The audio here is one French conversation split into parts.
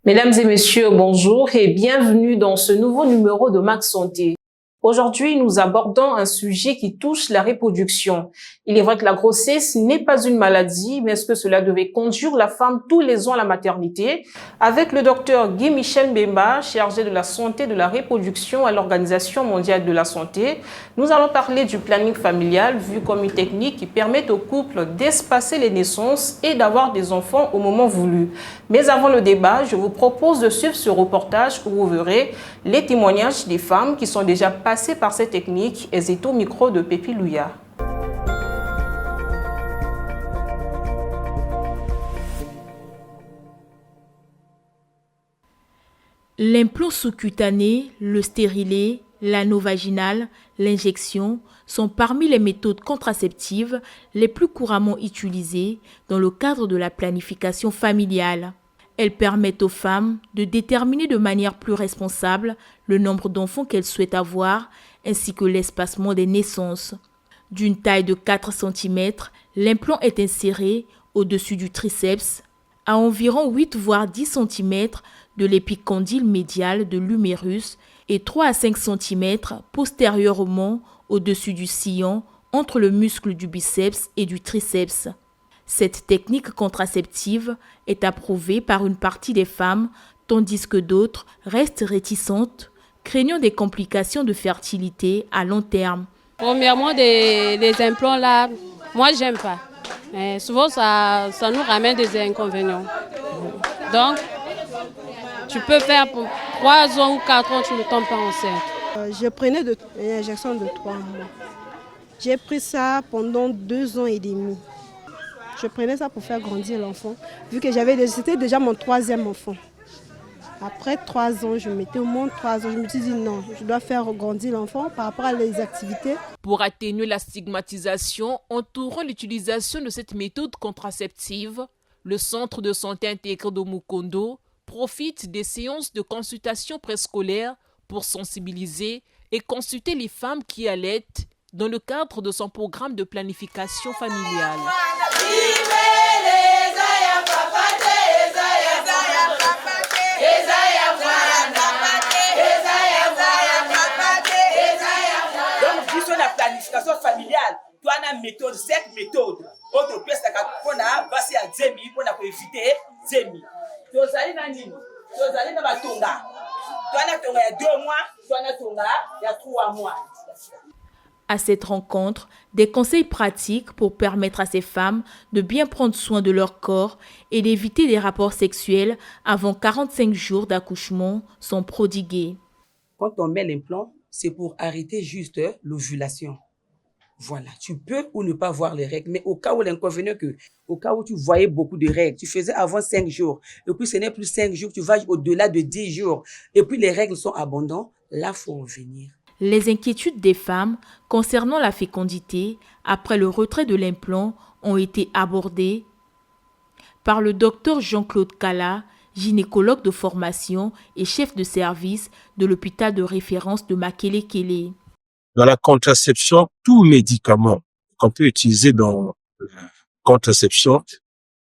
Mesdames et messieurs, bonjour et bienvenue dans ce nouveau numéro de Max Santé. Aujourd'hui, nous abordons un sujet qui touche la reproduction. Il est vrai que la grossesse n'est pas une maladie, mais est-ce que cela devait conduire la femme tous les ans à la maternité? Avec le docteur Guy Michel Mbemba, chargé de la santé de la reproduction à l'Organisation mondiale de la santé, nous allons parler du planning familial vu comme une technique qui permet aux couples d'espacer les naissances et d'avoir des enfants au moment voulu. Mais avant le débat, je vous propose de suivre ce reportage où vous verrez les témoignages des femmes qui sont déjà passées par cette technique. Elles étaient au micro de Pépi Louya. L'implant sous-cutané, le stérilet, l'anneau vaginal, l'injection sont parmi les méthodes contraceptives les plus couramment utilisées dans le cadre de la planification familiale. Elles permettent aux femmes de déterminer de manière plus responsable le nombre d'enfants qu'elles souhaitent avoir ainsi que l'espacement des naissances. D'une taille de 4 cm, l'implant est inséré au-dessus du triceps à environ 8 voire 10 cm de l'épicondyle médial de l'humérus et 3 à 5 cm postérieurement au-dessus du sillon entre le muscle du biceps et du triceps. Cette technique contraceptive est approuvée par une partie des femmes, tandis que d'autres restent réticentes, craignant des complications de fertilité à long terme. Premièrement, des implants là, moi j'aime pas. Mais souvent ça nous ramène des inconvénients. Donc, tu peux faire pour 3 ans ou 4 ans, tu ne tombes pas enceinte. Je prenais une injection de 3 mois. J'ai pris ça pendant 2 ans et demi. Je prenais ça pour faire grandir l'enfant, vu que c'était déjà mon 3e enfant. Après 3 ans, je mettais au moins 3 ans, je me suis dit non, je dois faire grandir l'enfant par rapport à les activités. Pour atténuer la stigmatisation entourant l'utilisation de cette méthode contraceptive, le Centre de santé intégré de Mukondo profite des séances de consultation préscolaire pour sensibiliser et consulter les femmes qui allaitent dans le cadre de son programme de planification familiale. Donc, la planification familiale, tu as une méthode, 5 méthodes. Autre pièce, on a passé à 10 000 pour éviter 10 000. Tu as dans la tonga. Tu as il y a 2 mois, tu as tonga il y a 3 mois. À cette rencontre, des conseils pratiques pour permettre à ces femmes de bien prendre soin de leur corps et d'éviter des rapports sexuels avant 45 jours d'accouchement sont prodigués. Quand on met l'implant, c'est pour arrêter juste l'ovulation. Voilà, tu peux ou ne pas voir les règles, mais au cas où l'inconvénient au cas où tu voyais beaucoup de règles, tu faisais avant 5 jours, et puis ce n'est plus 5 jours, tu vas au-delà de 10 jours, et puis les règles sont abondantes, là, il faut revenir. Les inquiétudes des femmes concernant la fécondité après le retrait de l'implant ont été abordées par le docteur Jean-Claude Kala, gynécologue de formation et chef de service de l'hôpital de référence de Makele-Kele. Dans la contraception, tout médicament qu'on peut utiliser dans la contraception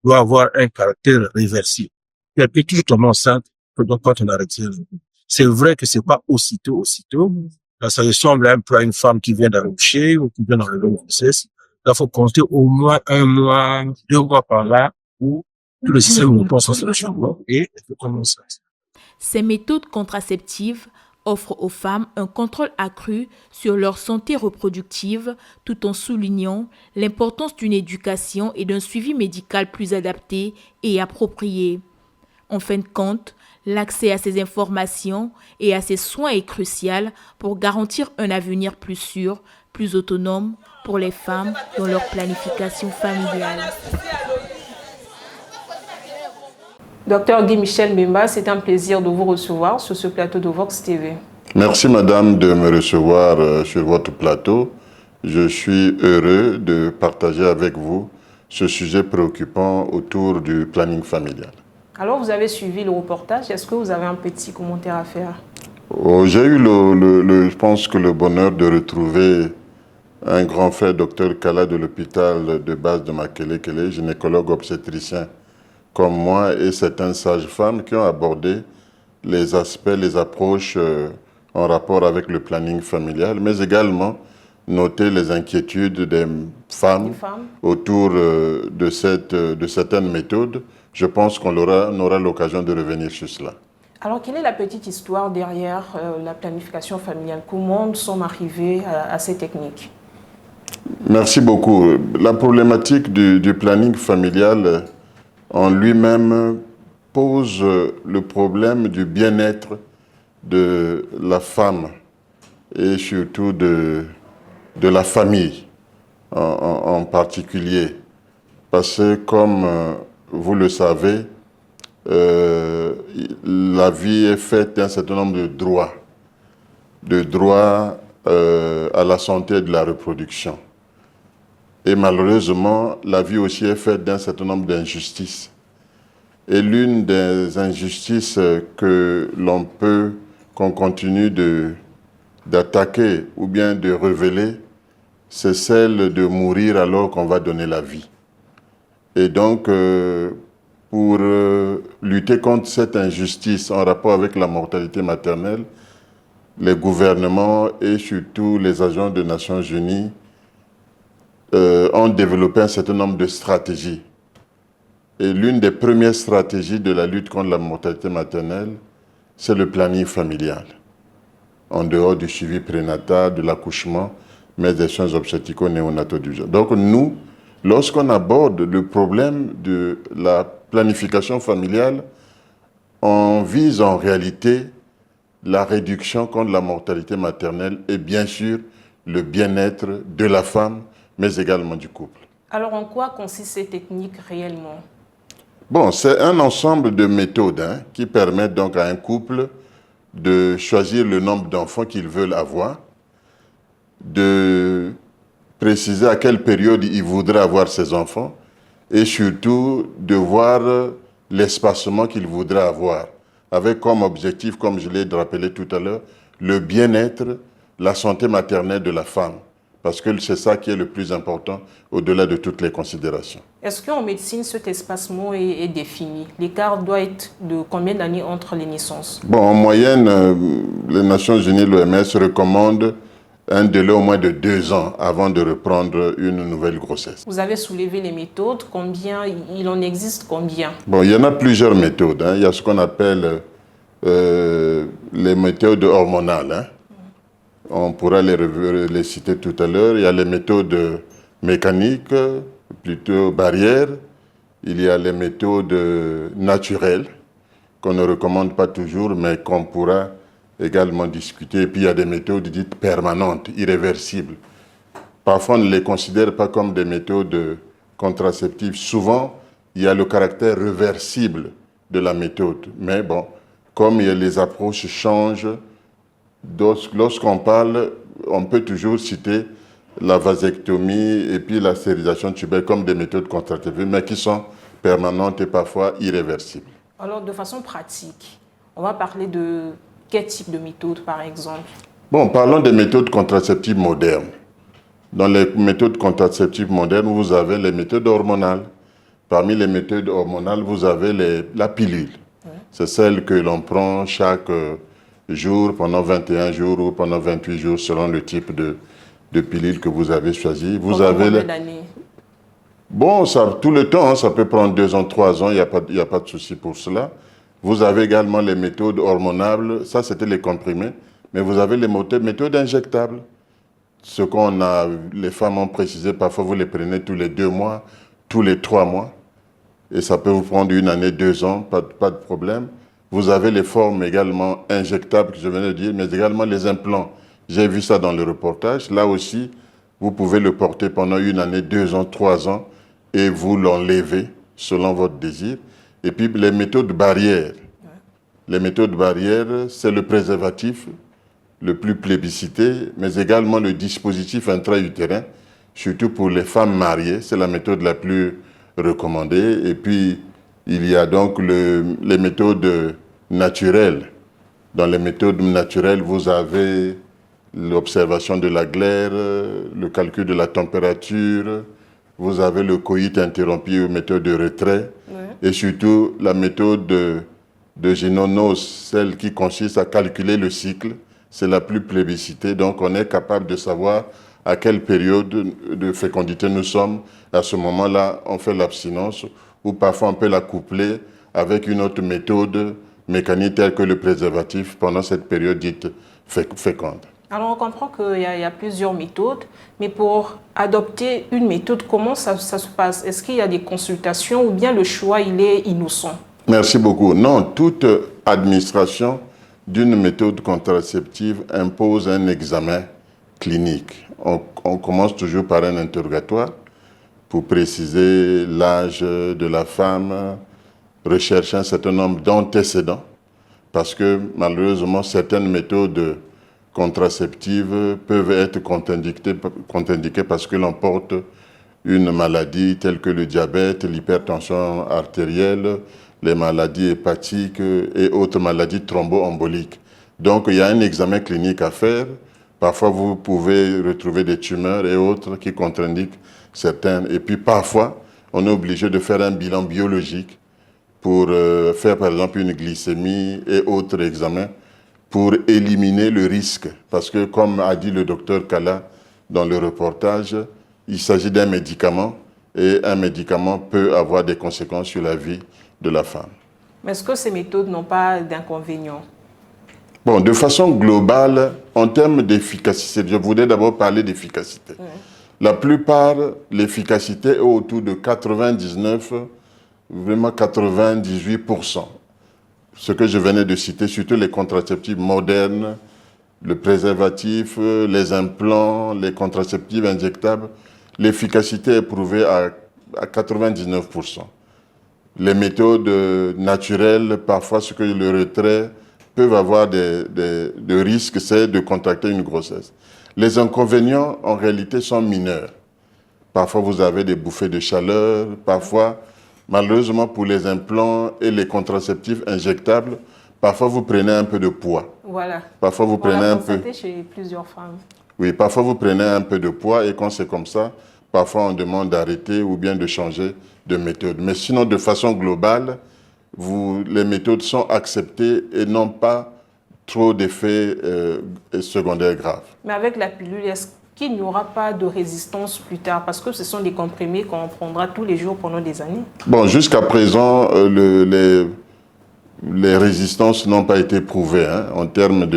doit avoir un caractère réversible. Et puis, tout tombe enceinte, donc quand on arrête, c'est vrai que c'est pas aussitôt. Là, ça ressemble un peu à une femme qui vient d'accoucher ou qui vient dans le grossesse. Là, il faut compter au moins 1 mois, 2 mois par là où tout le système nous pense en solution et elle peut commencer. Ces méthodes contraceptives offrent aux femmes un contrôle accru sur leur santé reproductive tout en soulignant l'importance d'une éducation et d'un suivi médical plus adapté et approprié. En fin de compte, l'accès à ces informations et à ces soins est crucial pour garantir un avenir plus sûr, plus autonome pour les femmes dans leur planification familiale. Docteur Guy Michel Mbemba, c'est un plaisir de vous recevoir sur ce plateau de Vox TV. Merci madame de me recevoir sur votre plateau. Je suis heureux de partager avec vous ce sujet préoccupant autour du planning familial. Alors vous avez suivi le reportage, est-ce que vous avez un petit commentaire à faire? J'ai eu je pense que le bonheur de retrouver un grand frère, docteur Kala de l'hôpital de base de Makele-Kele, gynécologue obstétricien comme moi et certaines sages-femmes qui ont abordé les aspects, les approches en rapport avec le planning familial, mais également noter les inquiétudes des femmes autour de certaines méthodes. Je pense qu'on aura l'occasion de revenir sur cela. Alors, quelle est la petite histoire derrière la planification familiale? Comment nous sommes arrivés à ces techniques? Merci beaucoup. La problématique du planning familial en lui-même pose le problème du bien-être de la femme et surtout de la famille en particulier. Parce que comme vous le savez, la vie est faite d'un certain nombre de droits à la santé et de la reproduction. Et malheureusement, la vie aussi est faite d'un certain nombre d'injustices. Et l'une des injustices qu'on continue d'attaquer ou bien de révéler, c'est celle de mourir alors qu'on va donner la vie. Et donc, pour lutter contre cette injustice en rapport avec la mortalité maternelle, les gouvernements et surtout les agents des Nations Unies ont développé un certain nombre de stratégies. Et l'une des premières stratégies de la lutte contre la mortalité maternelle, c'est le planning familial. En dehors du suivi prénatal, de l'accouchement, mais des soins obstétrico-néonataux d'urgence. Donc nous, lorsqu'on aborde le problème de la planification familiale, on vise en réalité la réduction contre la mortalité maternelle et bien sûr le bien-être de la femme, mais également du couple. Alors en quoi consistent ces techniques réellement? Bon, c'est un ensemble de méthodes qui permettent donc à un couple de choisir le nombre d'enfants qu'ils veulent avoir, de préciser à quelle période ils voudraient avoir ces enfants et surtout de voir l'espacement qu'ils voudraient avoir, avec comme objectif, comme je l'ai rappelé tout à l'heure, le bien-être, la santé maternelle de la femme. Parce que c'est ça qui est le plus important au-delà de toutes les considérations. Est-ce qu'en médecine, cet espacement est défini? L'écart doit être de combien d'années entre les naissances? Bon, en moyenne, les Nations Unies, l'OMS recommande un délai au moins de 2 ans avant de reprendre une nouvelle grossesse. Vous avez soulevé les méthodes. Combien, il en existe combien? Bon, il y en a plusieurs méthodes. Il y a ce qu'on appelle les méthodes hormonales. On pourra les citer tout à l'heure. Il y a les méthodes mécaniques, plutôt barrières. Il y a les méthodes naturelles, qu'on ne recommande pas toujours, mais qu'on pourra également discuter. Et puis il y a des méthodes dites permanentes, irréversibles. Parfois, on ne les considère pas comme des méthodes contraceptives. Souvent, il y a le caractère réversible de la méthode. Mais bon, comme les approches changent, lorsqu'on parle, on peut toujours citer la vasectomie et puis la stérilisation tubaire comme des méthodes contraceptives, mais qui sont permanentes et parfois irréversibles. Alors, de façon pratique, on va parler de quel type de méthode, par exemple? Bon, parlons des méthodes contraceptives modernes. Dans les méthodes contraceptives modernes, vous avez les méthodes hormonales. Parmi les méthodes hormonales, vous avez la pilule. C'est celle que l'on prend chaque jour, pendant 21 jours ou pendant 28 jours, selon le type de pilule que vous avez choisi. Vous avez combien d'années? Bon, tout le temps, ça peut prendre 2 ans, 3 ans, il n'y a pas de souci pour cela. Vous avez également les méthodes hormonales, ça c'était les comprimés, mais vous avez les méthodes injectables. Ce les femmes ont précisé, parfois vous les prenez tous les 2 mois, tous les 3 mois, et ça peut vous prendre 1 année, 2 ans, pas de problème. Vous avez les formes également injectables, que je venais de dire, mais également les implants. J'ai vu ça dans le reportage. Là aussi, vous pouvez le porter pendant 1 année, 2 ans, 3 ans, et vous l'enlevez selon votre désir. Et puis les méthodes barrières. Les méthodes barrières, c'est le préservatif le plus plébiscité, mais également le dispositif intra-utérin, surtout pour les femmes mariées. C'est la méthode la plus recommandée. Et puis, il y a donc les méthodes naturelles. Dans les méthodes naturelles, vous avez l'observation de la glaire, le calcul de la température, vous avez le coït interrompu, méthode de retrait, et surtout la méthode de Génonos, celle qui consiste à calculer le cycle. C'est la plus plébiscitée, donc on est capable de savoir à quelle période de fécondité nous sommes. À ce moment-là, on fait l'abstinence, ou parfois on peut la coupler avec une autre méthode mécanique telle que le préservatif pendant cette période dite féconde. Alors on comprend qu'il y a plusieurs méthodes, mais pour adopter une méthode, comment ça se passe? Est-ce qu'il y a des consultations ou bien le choix il est innocent? Merci beaucoup. Non, toute administration d'une méthode contraceptive impose un examen clinique. On commence toujours par un interrogatoire pour préciser l'âge de la femme, rechercher un certain nombre d'antécédents, parce que malheureusement certaines méthodes contraceptives peuvent être contre-indiquées parce que l'on porte une maladie telle que le diabète, l'hypertension artérielle, les maladies hépatiques et autres maladies thromboemboliques. Donc il y a un examen clinique à faire. Parfois vous pouvez retrouver des tumeurs et autres qui contre-indiquent certaines. Et puis parfois on est obligé de faire un bilan biologique pour faire par exemple une glycémie et autres examens pour éliminer le risque. Parce que comme a dit le docteur Kala dans le reportage, il s'agit d'un médicament et un médicament peut avoir des conséquences sur la vie de la femme. Mais est-ce que ces méthodes n'ont pas d'inconvénients? Bon, de façon globale, en termes d'efficacité, je voudrais d'abord parler d'efficacité. La plupart, l'efficacité est autour de 99, vraiment 98%. Ce que je venais de citer, surtout les contraceptifs modernes, le préservatif, les implants, les contraceptifs injectables, l'efficacité est prouvée à 99%. Les méthodes naturelles, parfois ce que le retrait, peuvent avoir des risques, c'est de contracter une grossesse. Les inconvénients, en réalité, sont mineurs. Parfois, vous avez des bouffées de chaleur, parfois, malheureusement, pour les implants et les contraceptifs injectables, parfois, vous prenez un peu de poids. Voilà. Parfois, vous prenez un peu... chez plusieurs femmes. Oui, parfois, vous prenez un peu de poids et quand c'est comme ça, parfois, on demande d'arrêter ou bien de changer de méthode. Mais sinon, de façon globale, les méthodes sont acceptées et n'ont pas trop d'effets secondaires graves. Mais avec la pilule, est-ce qu'il n'y aura pas de résistance plus tard? Parce que ce sont des comprimés qu'on prendra tous les jours pendant des années. Bon, jusqu'à présent, les résistances n'ont pas été prouvées. En termes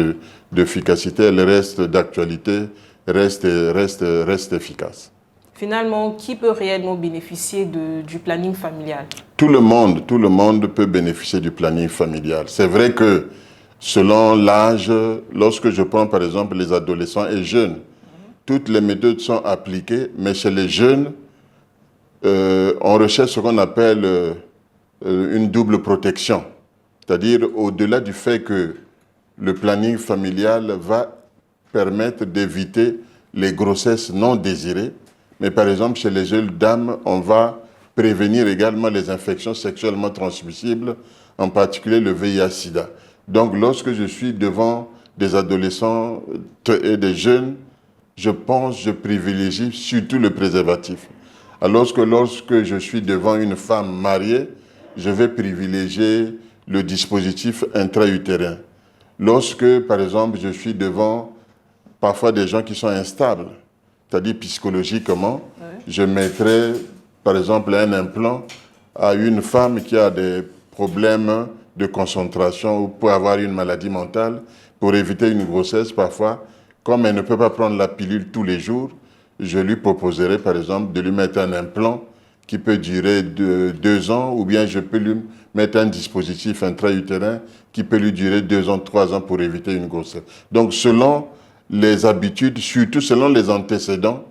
d'efficacité, elles restent d'actualité, restent efficaces. Finalement, qui peut réellement bénéficier du planning familial? Tout le monde peut bénéficier du planning familial. C'est vrai que selon l'âge, lorsque je prends par exemple les adolescents et jeunes, toutes les méthodes sont appliquées, mais chez les jeunes, on recherche ce qu'on appelle une double protection. C'est-à-dire au-delà du fait que le planning familial va permettre d'éviter les grossesses non désirées, mais par exemple, chez les jeunes dames, on va prévenir également les infections sexuellement transmissibles, en particulier le VIH-Sida. Donc, lorsque je suis devant des adolescents et des jeunes, je privilégie surtout le préservatif. Alors que lorsque je suis devant une femme mariée, je vais privilégier le dispositif intra-utérin. Lorsque, par exemple, je suis devant parfois des gens qui sont instables, c'est-à-dire psychologiquement, je mettrai, par exemple, un implant à une femme qui a des problèmes de concentration ou peut avoir une maladie mentale pour éviter une grossesse parfois. Comme elle ne peut pas prendre la pilule tous les jours, je lui proposerai, par exemple, de lui mettre un implant qui peut durer 2 ans, ou bien je peux lui mettre un dispositif intra-utérin qui peut lui durer 2 ans, 3 ans pour éviter une grossesse. Donc, selon les habitudes, surtout selon les antécédents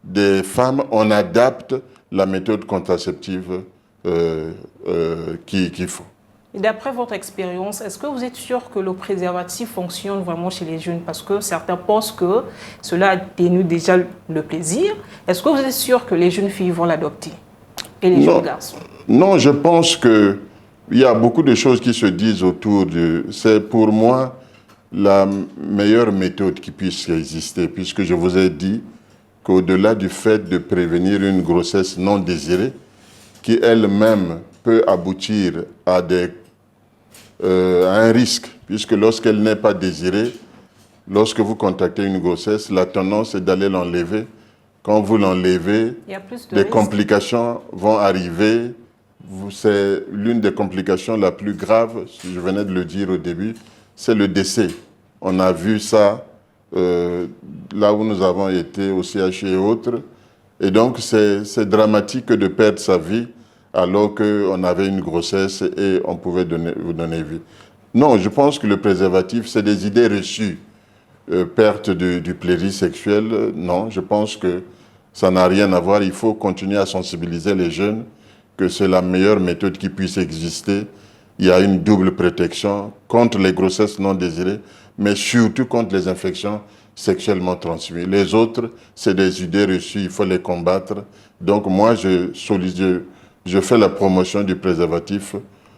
des femmes, on adapte la méthode contraceptive qu'il faut. Et d'après votre expérience, est-ce que vous êtes sûr que le préservatif fonctionne vraiment chez les jeunes? Parce que certains pensent que cela atténue déjà le plaisir. Est-ce que vous êtes sûr que les jeunes filles vont l'adopter? Et les jeunes garçons? Non, je pense qu'il y a beaucoup de choses qui se disent autour de... C'est pour moi la meilleure méthode qui puisse exister, puisque je vous ai dit qu'au-delà du fait de prévenir une grossesse non désirée, qui elle-même peut aboutir à un risque, puisque lorsqu'elle n'est pas désirée, lorsque vous contactez une grossesse, la tendance est d'aller l'enlever. Quand vous l'enlevez, des complications vont arriver. C'est l'une des complications la plus graves, je venais de le dire au début, c'est le décès. On a vu ça là où nous avons été au CHU et autres. Et donc, c'est dramatique de perdre sa vie alors qu'on avait une grossesse et on pouvait vous donner vie. Non, je pense que le préservatif, c'est des idées reçues. Perte du plaisir sexuel, non, je pense que ça n'a rien à voir. Il faut continuer à sensibiliser les jeunes que c'est la meilleure méthode qui puisse exister. Il y a une double protection contre les grossesses non désirées, mais surtout contre les infections sexuellement transmises. Les autres, c'est des idées reçues, il faut les combattre. Donc moi, je fais la promotion du préservatif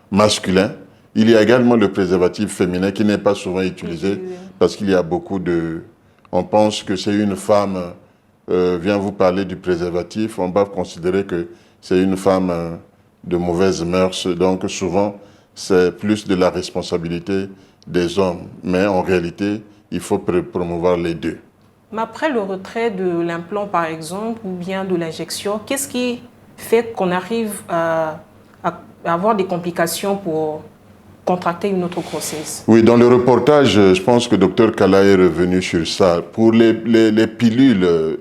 masculin. Il y a également le préservatif féminin qui n'est pas souvent utilisé parce qu'il y a beaucoup de... On pense que c'est une femme vient vous parler du préservatif, on va considérer que c'est une femme de mauvaise mœurs. Donc souvent, c'est plus de la responsabilité des hommes. Mais en réalité, il faut promouvoir les deux. Mais après le retrait de l'implant, par exemple, ou bien de l'injection, qu'est-ce qui fait qu'on arrive à avoir des complications pour contracter une autre grossesse? Oui, dans le reportage, je pense que Dr Kala est revenu sur ça. Pour les pilules,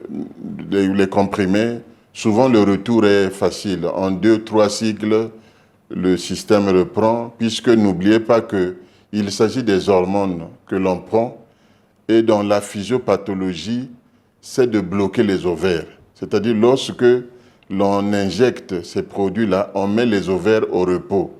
les comprimés, souvent le retour est facile. En 2-3 cycles, le système reprend, puisque n'oubliez pas qu'il s'agit des hormones que l'on prend. Et dans la physiopathologie, c'est de bloquer les ovaires. C'est-à-dire lorsque l'on injecte ces produits-là, on met les ovaires au repos.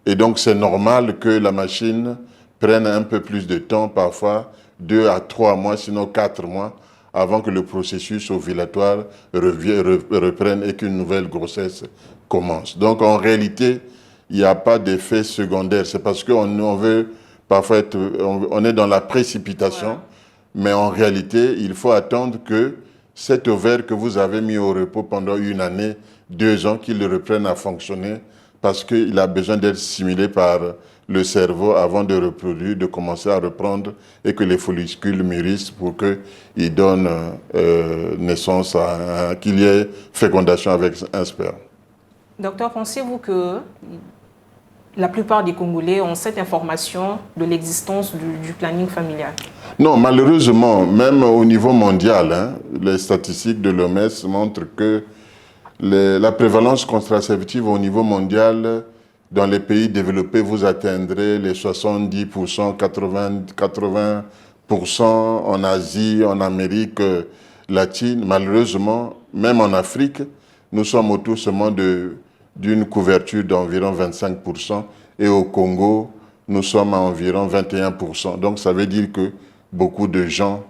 Et donc, c'est normal que la machine prenne un peu plus de temps, parfois 2 à 3 mois, sinon 4 mois, avant que le processus ovulatoire reprenne et qu'une nouvelle grossesse commence. Donc, en réalité, il n'y a pas d'effet secondaire. C'est parce qu'on veut parfois on est dans la précipitation, mais en réalité, il faut attendre que cet ovaire que vous avez mis au repos pendant 1 année, 2 ans, qu'il reprenne à fonctionner, parce qu'il a besoin d'être stimulé par le cerveau avant de reproduire, de commencer à reprendre et que les follicules mûrissent pour qu'il donne naissance qu'il y ait fécondation avec un sperme. Docteur, pensez-vous que la plupart des Congolais ont cette information de l'existence du planning familial? Non, malheureusement, même au niveau mondial, les statistiques de l'OMS montrent que la prévalence contraceptive au niveau mondial, dans les pays développés, vous atteindrez les 70%, 80% en Asie, en Amérique latine. Malheureusement, même en Afrique, nous sommes autour seulement d'une couverture d'environ 25%. Et au Congo, nous sommes à environ 21%. Donc, ça veut dire que beaucoup de gens...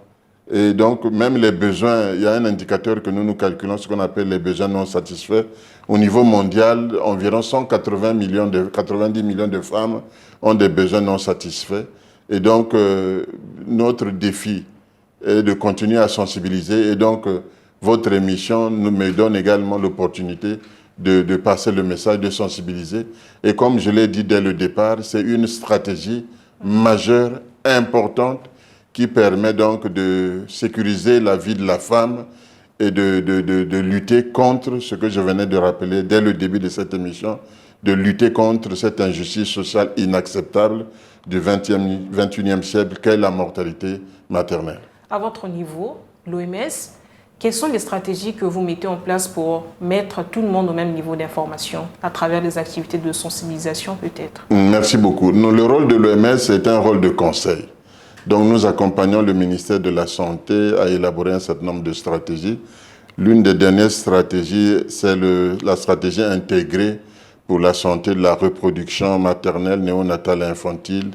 Et donc, même les besoins, il y a un indicateur que nous calculons, ce qu'on appelle les besoins non satisfaits. Au niveau mondial, environ 90 millions de femmes ont des besoins non satisfaits. Et donc, notre défi est de continuer à sensibiliser. Et donc, votre émission me donne également l'opportunité de passer le message, de sensibiliser. Et comme je l'ai dit dès le départ, c'est une stratégie majeure, importante, qui permet donc de sécuriser la vie de la femme et de lutter contre ce que je venais de rappeler dès le début de cette émission, de lutter contre cette injustice sociale inacceptable du 21e siècle qu'est la mortalité maternelle. À votre niveau, l'OMS, quelles sont les stratégies que vous mettez en place pour mettre tout le monde au même niveau d'information à travers des activités de sensibilisation peut-être? Merci beaucoup. Le rôle de l'OMS est un rôle de conseil. Donc nous accompagnons le ministère de la Santé à élaborer un certain nombre de stratégies. L'une des dernières stratégies, c'est la stratégie intégrée pour la santé de la reproduction maternelle, néonatale et infantile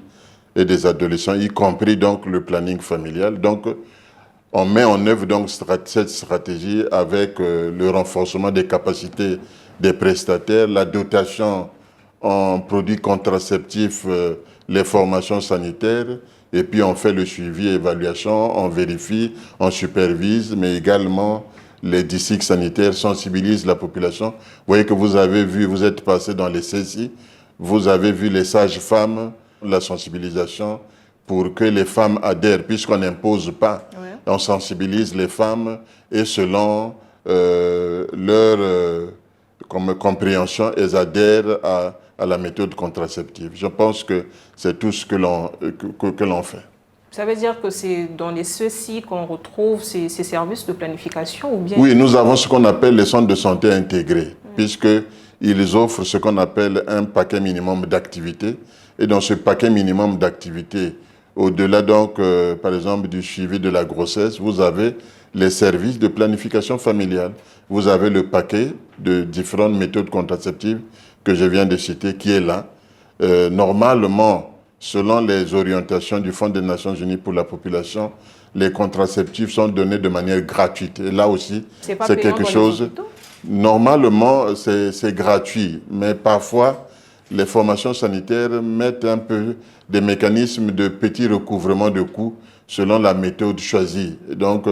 et des adolescents, y compris donc le planning familial. Donc on met en œuvre donc cette stratégie avec le renforcement des capacités des prestataires, la dotation en produits contraceptifs les formations sanitaires, et puis on fait le suivi, évaluation, on vérifie, on supervise, mais également les districts sanitaires sensibilisent la population. Vous voyez que vous avez vu, vous êtes passé dans les CSI, vous avez vu les sages-femmes, la sensibilisation pour que les femmes adhèrent, puisqu'on n'impose pas, on sensibilise les femmes et selon leur compréhension, elles adhèrent à la méthode contraceptive. Je pense que c'est tout ce que l'on fait. Ça veut dire que c'est dans les CECI qu'on retrouve ces services de planification ou bien... Oui, nous avons ce qu'on appelle les centres de santé intégrés, puisqu'ils offrent ce qu'on appelle un paquet minimum d'activités. Et dans ce paquet minimum d'activités, au-delà donc, par exemple, du suivi de la grossesse, vous avez les services de planification familiale. Vous avez le paquet de différentes méthodes contraceptives que je viens de citer qui est là. Normalement, selon les orientations du Fonds des Nations Unies pour la population, les contraceptifs sont donnés de manière gratuite. Et là aussi, c'est quelque chose... Normalement, c'est gratuit, mais parfois, les formations sanitaires mettent un peu des mécanismes de petit recouvrement de coûts selon la méthode choisie. Et donc,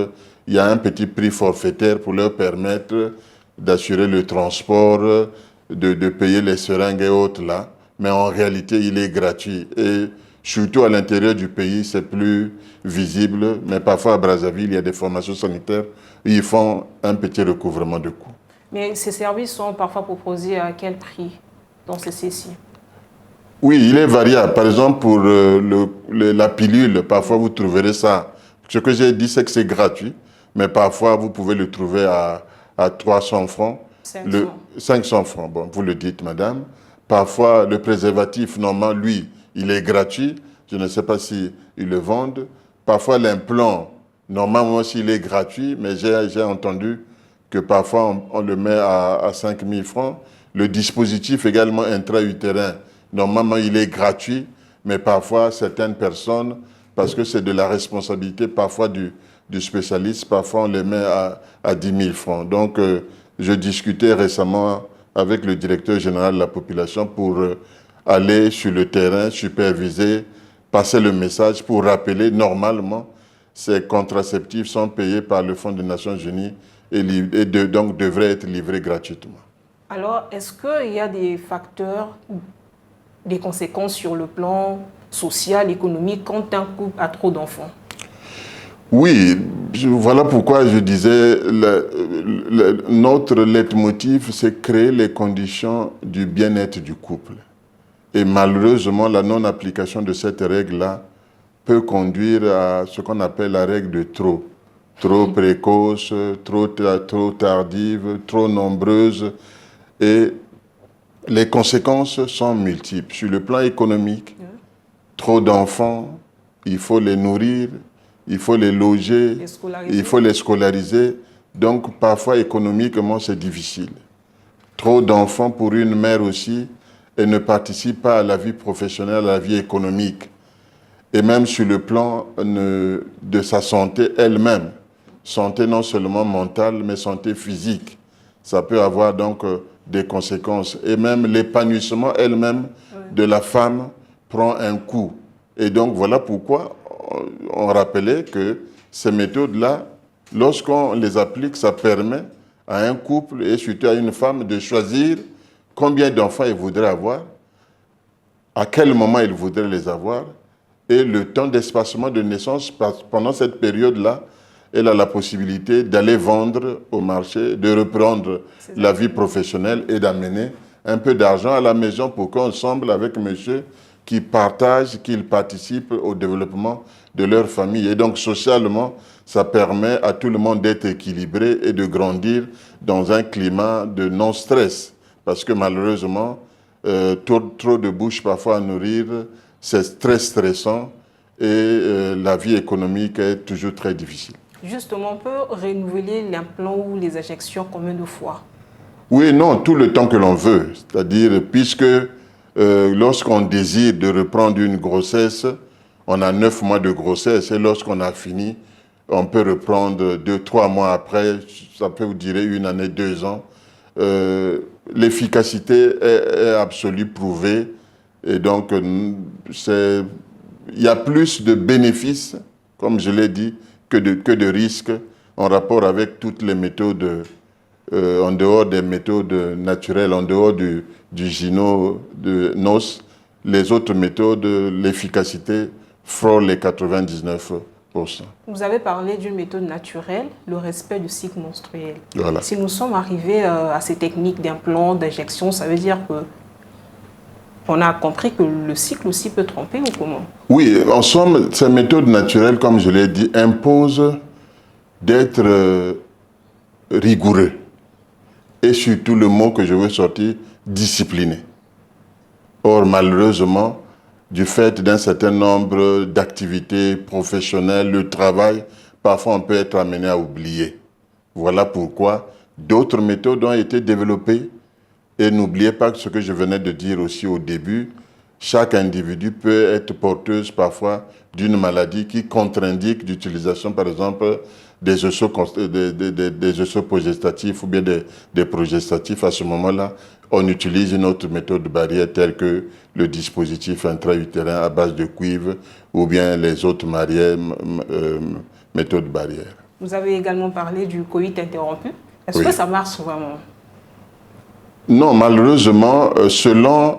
il y a un petit prix forfaitaire pour leur permettre d'assurer le transport, de payer les seringues et autres là. Mais en réalité, il est gratuit. Et surtout à l'intérieur du pays, c'est plus visible. Mais parfois à Brazzaville, il y a des formations sanitaires où ils font un petit recouvrement de coûts. Mais ces services sont parfois proposés à quel prix dans ces CECI? Oui, il est variable. Par exemple, pour la pilule, parfois vous trouverez ça. Ce que j'ai dit, c'est que c'est gratuit. Mais parfois, vous pouvez le trouver à 300 francs. 500 francs, bon, vous le dites, madame. Parfois, le préservatif, normalement, lui, il est gratuit. Je ne sais pas s'ils le vendent. Parfois, l'implant, normalement aussi, il est gratuit. Mais j'ai entendu que parfois, on le met à 5 000 francs. Le dispositif également intra-utérin, normalement, il est gratuit. Mais parfois, certaines personnes, parce que c'est de la responsabilité parfois du spécialiste, parfois on les met à 10 000 francs. Donc, je discutais récemment avec le directeur général de la population pour aller sur le terrain, superviser, passer le message pour rappeler normalement ces contraceptifs sont payés par le Fonds des Nations Unies et donc devraient être livrés gratuitement. Alors, est-ce qu'il y a des facteurs, des conséquences sur le plan social, économique, quand un couple a trop d'enfants? Oui, voilà pourquoi je disais, notre leitmotiv, c'est créer les conditions du bien-être du couple. Et malheureusement, la non-application de cette règle-là peut conduire à ce qu'on appelle la règle de trop. Trop précoce, trop tardive, trop nombreuse. Et les conséquences sont multiples. Sur le plan économique, trop d'enfants, il faut les nourrir, il faut les loger, il faut les scolariser. Donc, parfois, économiquement, c'est difficile. Trop d'enfants pour une mère aussi, elle ne participe pas à la vie professionnelle, à la vie économique. Et même sur le plan de sa santé elle-même. Santé non seulement mentale, mais santé physique. Ça peut avoir donc des conséquences. Et même l'épanouissement elle-même de la femme prend un coup. Et donc, voilà pourquoi on rappelait que ces méthodes-là, lorsqu'on les applique, ça permet à un couple et surtout à une femme de choisir combien d'enfants il voudrait avoir, à quel moment il voudrait les avoir, et le temps d'espacement de naissance. Pendant cette période-là, elle a la possibilité d'aller vendre au marché, de reprendre la vie professionnelle et d'amener un peu d'argent à la maison pour qu'ensemble, avec monsieur, qu'ils partagent, qu'ils participent au développement de leur famille. Et donc, socialement, ça permet à tout le monde d'être équilibré et de grandir dans un climat de non-stress. Parce que malheureusement, trop de bouches parfois à nourrir, c'est très stressant et la vie économique est toujours très difficile. Justement, on peut renouveler l'implant ou les injections combien de fois? Oui, non, tout le temps que l'on veut. C'est-à-dire, puisque lorsqu'on désire de reprendre une grossesse, on a 9 mois de grossesse et lorsqu'on a fini, on peut reprendre 2-3 mois après, ça peut vous durer 1 année, 2 ans. L'efficacité est absolue, prouvée. Et donc, il y a plus de bénéfices, comme je l'ai dit, que de risques en rapport avec toutes les méthodes, en dehors des méthodes naturelles, en dehors du gyno, de NOS. Les autres méthodes, l'efficacité frôle les 99%. Vous avez parlé d'une méthode naturelle, le respect du cycle menstruel. Voilà. Si nous sommes arrivés à ces techniques d'implant, d'injection, ça veut dire que on a compris que le cycle aussi peut tromper ou comment? Oui, en somme, ces méthodes naturelles, comme je l'ai dit, imposent d'être rigoureux. Et surtout, le mot que je veux sortir, discipliné. Or, malheureusement, du fait d'un certain nombre d'activités professionnelles, le travail, parfois on peut être amené à oublier. Voilà pourquoi d'autres méthodes ont été développées. Et n'oubliez pas que ce que je venais de dire aussi au début, chaque individu peut être porteuse parfois d'une maladie qui contre-indique l'utilisation, par exemple, des oesoprogestatifs ou bien des progestatifs. À ce moment-là, on utilise une autre méthode de barrière telle que le dispositif intra-utérin à base de cuivre ou bien les autres méthodes barrières. Vous avez également parlé du coït interrompu. Est-ce que ça marche vraiment? Non, malheureusement, selon...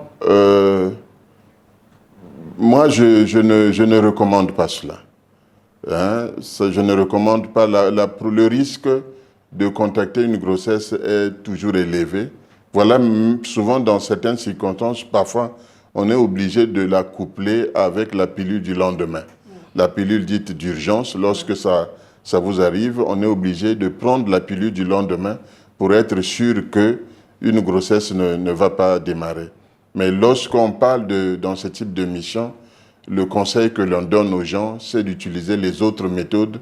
moi, je ne recommande pas cela. Hein? Je ne recommande pas. Le risque de contracter une grossesse est toujours élevé. Voilà, souvent dans certaines circonstances, parfois, on est obligé de la coupler avec la pilule du lendemain. La pilule dite d'urgence, lorsque ça vous arrive, on est obligé de prendre la pilule du lendemain pour être sûr que une grossesse ne va pas démarrer. Mais lorsqu'on parle dans ce type de mission, le conseil que l'on donne aux gens, c'est d'utiliser les autres méthodes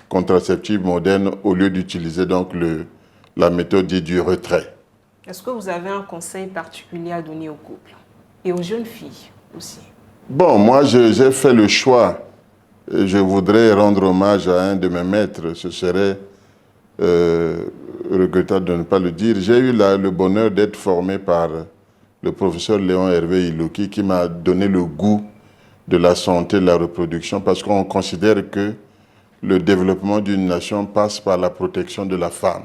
contraceptives modernes au lieu d'utiliser donc la méthode dite du retrait. Est-ce que vous avez un conseil particulier à donner aux couples et aux jeunes filles aussi? Bon, moi j'ai fait le choix. Je voudrais rendre hommage à un de mes maîtres. Ce serait regrettable de ne pas le dire. J'ai eu le bonheur d'être formé par le professeur Léon Hervé Iloki qui m'a donné le goût de la santé et de la reproduction parce qu'on considère que le développement d'une nation passe par la protection de la femme.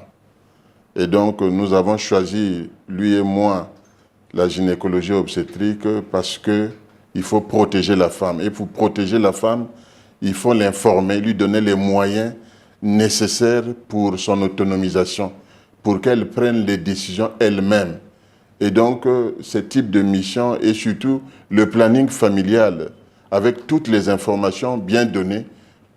Et donc nous avons choisi, lui et moi, la gynécologie obstétrique parce qu'il faut protéger la femme. Et pour protéger la femme, il faut l'informer, lui donner les moyens nécessaires pour son autonomisation, pour qu'elle prenne les décisions elle-même. Et donc, ce type de mission et surtout le planning familial, avec toutes les informations bien données,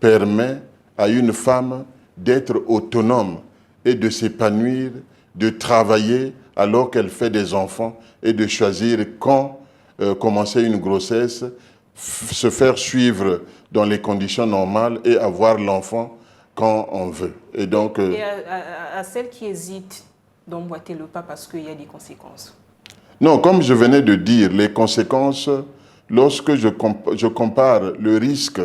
permet à une femme d'être autonome et de s'épanouir, de travailler alors qu'elle fait des enfants et de choisir quand commencer une grossesse, se faire suivre dans les conditions normales et avoir l'enfant quand on veut. Et donc, à celles qui hésitent d'emboîter le pas parce qu'il y a des conséquences? Non, comme je venais de dire, les conséquences, lorsque je compare le risque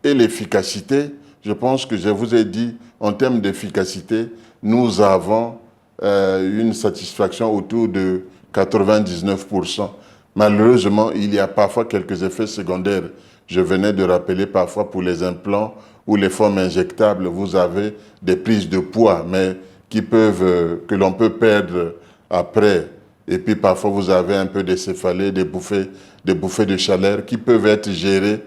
et l'efficacité, je pense que je vous ai dit, en termes d'efficacité, nous avons une satisfaction autour de 99%. Malheureusement, il y a parfois quelques effets secondaires. Je venais de rappeler parfois pour les implants ou les formes injectables, vous avez des prises de poids, mais que l'on peut perdre après. Et puis parfois vous avez un peu de céphalée, des bouffées de chaleur qui peuvent être gérées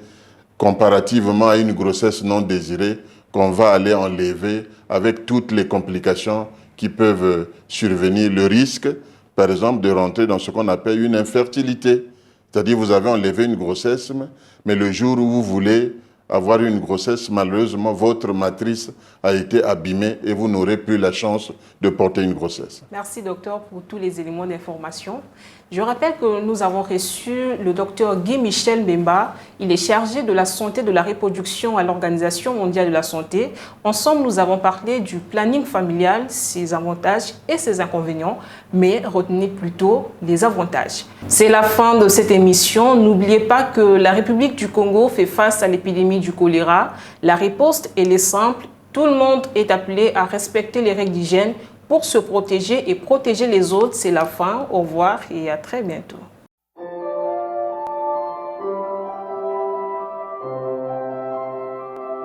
comparativement à une grossesse non désirée qu'on va aller enlever avec toutes les complications qui peuvent survenir. Le risque, par exemple, de rentrer dans ce qu'on appelle une infertilité. C'est-à-dire vous avez enlevé une grossesse, mais le jour où vous voulez avoir une grossesse, malheureusement, votre matrice a été abîmée et vous n'aurez plus la chance de porter une grossesse. Merci, docteur, pour tous les éléments d'information. Je rappelle que nous avons reçu le docteur Guy-Michel Mbemba. Il est chargé de la santé de la reproduction à l'Organisation mondiale de la santé. Ensemble, nous avons parlé du planning familial, ses avantages et ses inconvénients, mais retenez plutôt les avantages. C'est la fin de cette émission. N'oubliez pas que la République du Congo fait face à l'épidémie du choléra. La riposte, elle est simple. Tout le monde est appelé à respecter les règles d'hygiène pour se protéger et protéger les autres. C'est la fin. Au revoir et à très bientôt.